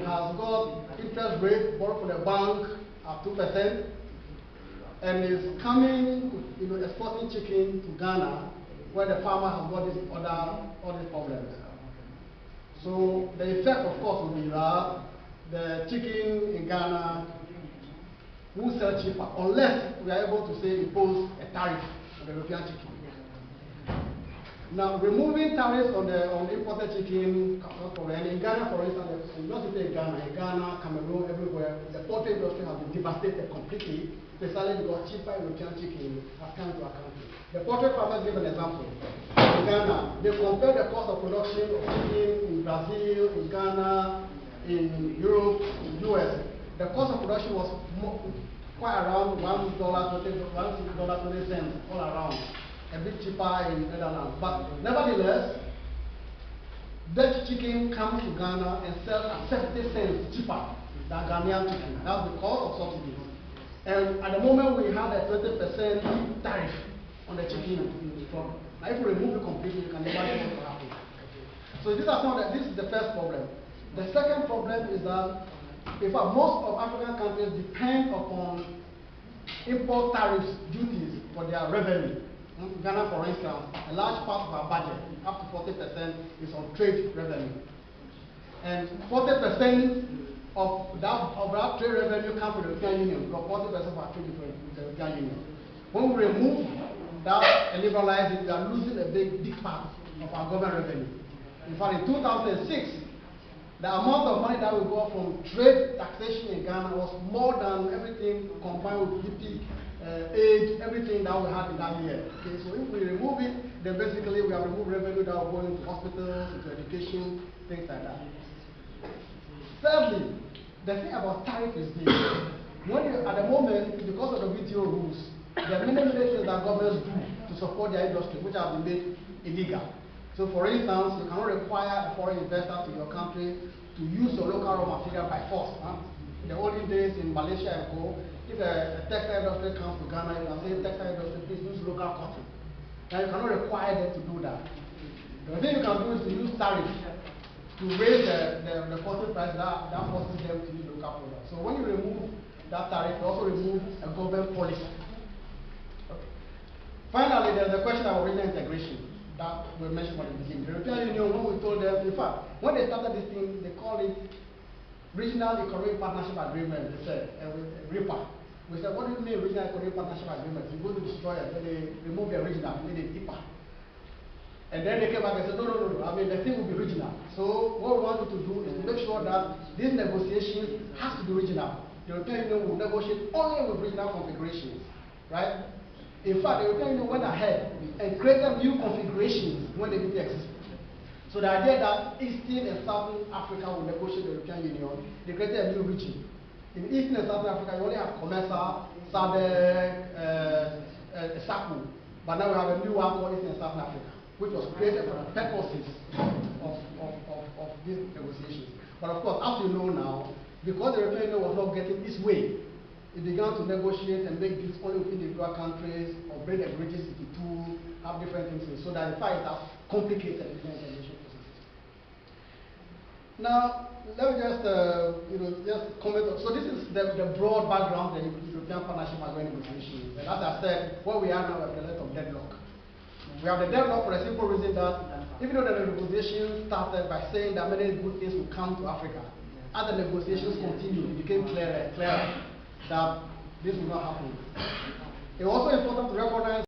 has got interest rate borrowed from the bank at 2%, and is coming, exporting chicken to Ghana, where the farmer has got all these problems. So the effect, of course, will be that the chicken in Ghana will sell cheaper unless we are able to say impose a tariff on the European chicken. Now, removing tariffs on the imported chicken, and in Ghana, for instance, not only in Ghana, Cameroon, everywhere, the poultry industry has been devastated completely, especially because cheaper European chicken has come to our country. The poultry farmers give an example. In Ghana, they compare the cost of production of chicken in Brazil, in Ghana, in Europe, in US. The cost of production was quite around $1.20, all around. A bit cheaper in Netherlands. But nevertheless, Dutch chicken comes to Ghana and sells at 70 cents cheaper than Ghanaian chicken. That's because of subsidies. And at the moment, we had a 20% tariff on the chicken. Now, if we remove it completely, you can imagine what will happen. So this is the first problem. The second problem is that, in fact, most of African countries depend upon import tariffs, duties for their revenue. Ghana, for instance, a large part of our budget, up to 40%, is on trade revenue. And 40% of that trade revenue comes from the European Union, because 40% of our trade is with the European Union. When we remove that and liberalize it, we are losing a big part of our government revenue. In fact, in 2006, the amount of money that we got from trade taxation in Ghana was more than everything combined with GDP, aid, everything that we had in that year. Okay, so if we remove it, then basically we have removed revenue that will go into hospitals, into education, things like that. Thirdly, the thing about tariff is this. At the moment, because of the WTO rules, there are many things that governments do to support their industry, which have been made illegal. So, for instance, you cannot require a foreign investor to your country to use your local raw material by force. In the olden days in Malaysia and Co., if a textile industry comes to Ghana, you can say, textile industry, please use local cotton. Now, you cannot require them to do that. The thing you can do is to use tariff to raise the cotton price that forces them to use local products. So, when you remove that tariff, you also remove a government policy. Okay. Finally, there's the question of regional integration that we mentioned at the beginning. The European Union, when we told them, in fact, when they started this thing, they call it Regional Economic Partnership Agreement, they said, with RIPA. We said, what do you mean Regional Economic Partnership Agreement? You go to destroy it, then they remove the regional, made it IPA. And then they came back and said, no, I mean, the thing will be regional. So what we want you to do is to make sure that these negotiations has to be regional. The European Union will negotiate only with regional configurations, right? In fact, the European Union went ahead and created new configurations when they didn't exist. So the idea that Eastern and Southern Africa will negotiate the European Union, they created a new region. In Eastern and Southern Africa, you only have COMESA, SADC, SACU. But now we have a new one called Eastern and Southern Africa, which was created for the purposes of these negotiations. But of course, as you know now, because the European Union was not getting its way, it began to negotiate and make deals only with individual countries, or break the bridges into two, have different things. So that in fact it has complicated the integration processes. Now, let me just just comment on. So this is the broad background of the European Partnership Agreement negotiations. And as I said, where we are now at the level of deadlock. We have the deadlock for a simple reason that even though the negotiations started by saying that many good things will come to Africa, as the negotiations continued, it became clearer and clearer that this will not happen. It's also important to recognize